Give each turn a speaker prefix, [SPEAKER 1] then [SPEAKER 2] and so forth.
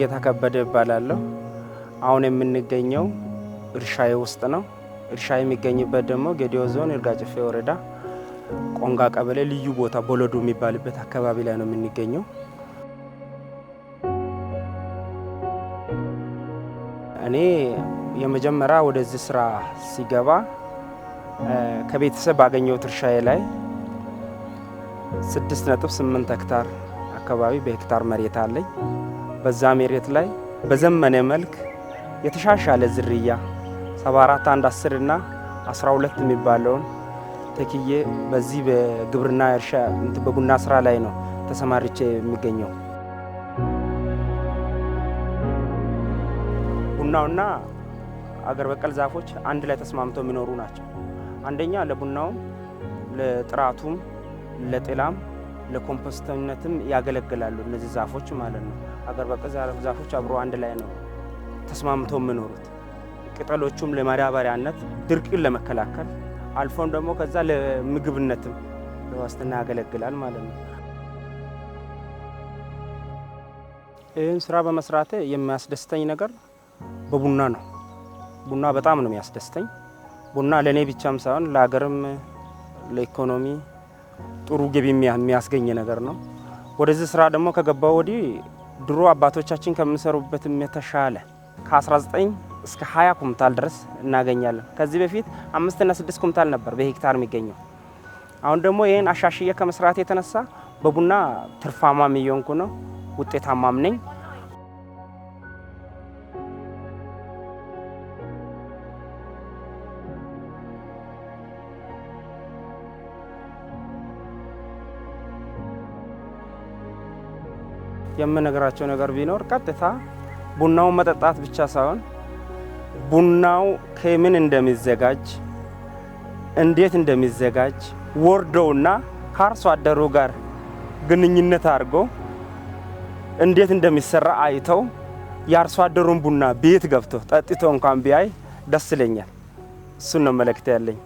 [SPEAKER 1] ሙሉጌታ ከበደ እባላለሁ። አሁን የምንገኘው እርሻዬ ውስጥ ነው። እርሻ የሚገኝበት ደግሞ ጌዲዮ ዞን ይርጋ ጨፌ ወረዳ ቆንጋ ቀበሌ ልዩ ቦታ ቦሎዶ የሚባልበት አካባቢ ላይ ነው የምንገኘው። እኔ የመጀመሪያ ወደዚህ ስራ ሲገባ ከቤተሰብ ባገኘሁት እርሻዬ ላይ 6.8 ሄክታር አካባቢ በሄክታር መሬት አለኝ። በዛ መሬት ላይ በዘመነ መልክ የተሻሻለ ዝርያ 7410 እና 12 የሚባለውን ተክዬ በዚህ በግብርና እርሻ በቡና ስራ ላይ ነው ተሰማርቼ የሚገኘው። ቡናውና አገር በቀል ዛፎች አንድ ላይ ተስማምተው የሚኖሩ ናቸው። አንደኛ ለቡናውም ለጥራቱም ለጤላም ለኮምፖስትነትም ያገለግላሉ እነዚህ ዛፎች ማለት ነው። አገር በቀል ዛፎች አብሮ አንድ ላይ ነው ተስማምተው የሚኖሩት። ቅጠሎቹም ለማዳበሪያነት ድርቅን ለመከላከል አልፎም ደግሞ ከዛ ለምግብነትም ለዋስትና ያገለግላል ማለት ነው። ይህን ስራ በመስራቴ የሚያስደስተኝ ነገር በቡና ነው። ቡና በጣም ነው የሚያስደስተኝ። ቡና ለእኔ ብቻም ሳይሆን ለሀገርም ለኢኮኖሚ ጥሩ ገቢ የሚያስገኝ ነገር ነው። ወደዚህ ስራ ደግሞ ከገባው ወዲህ ድሮ አባቶቻችን ከሚሰሩበትም የተሻለ ከ19 እስከ 20 ኩንታል ድረስ እናገኛለን። ከዚህ በፊት 5 እና 6 ኩንታል ነበር በሄክታር የሚገኘው። አሁን ደግሞ ይህን አሻሽዬ ከመስራት የተነሳ በቡና ትርፋማም እየሆንኩ ነው፣ ውጤታማም ነኝ። የምነግራቸው ነገር ቢኖር ቀጥታ ቡናውን መጠጣት ብቻ ሳይሆን ቡናው ከምን እንደሚዘጋጅ እንዴት እንደሚዘጋጅ ወርደውና ከአርሶ አደሩ ጋር ግንኙነት አድርጎ እንዴት እንደሚሰራ አይተው የአርሶ አደሩን ቡና ቤት ገብቶ ጠጥቶ እንኳን ቢያይ ደስ ይለኛል። እሱን ነው መልእክት ያለኝ።